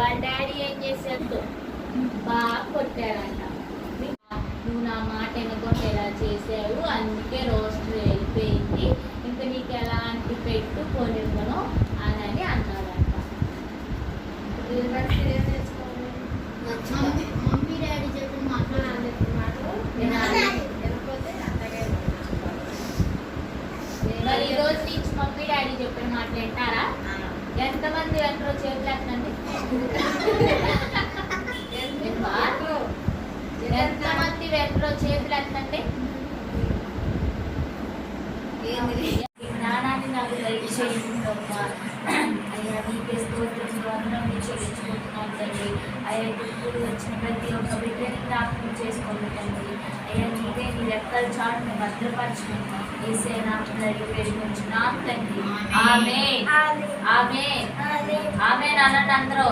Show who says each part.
Speaker 1: వాళ్ళ డాడీ ఏం చేసేద్దు బాగా కొట్టారంట. నువ్వు నా మాట వినకుండా ఇలా చేసావు, అందుకే రోస్టర్ వెళ్ళిపోయింది, ఇంకా నీకు ఎలాంటి పెట్టు కొనివ్వను అని అన్నారంట.
Speaker 2: మమ్మీ డాడీ చెప్పిన మాటలు
Speaker 1: వినాలి. మరి ఈ రోజు నుంచి మమ్మీ డాడీ చెప్పిన మాటలు వింటారా? ఎంతమంది వెంటరో చేతులు ఎత్తండి. ఎంతమంది వెంటరో చేతులు ఎత్తండి. జ్ఞానాన్ని నాకు దయచేయండి అయ్యా, నీకే స్తోత్రం వందనం చెల్లించుకుంటున్నాను తండ్రి. అయ్యా, ఇప్పుడు వచ్చిన ప్రతి ఒక్క బిడ్డని జ్ఞాపకం చేసుకోండి తండ్రి. అయ్యా, నీవే నీ రెక్కల చాటును భద్రపరచుకుంటాం. ఏసే నాకు వేసుకుంటున్నాను తండ్రి. ఆమేన్ ఆమేన్ ఆమేన్ అనండి అందరూ.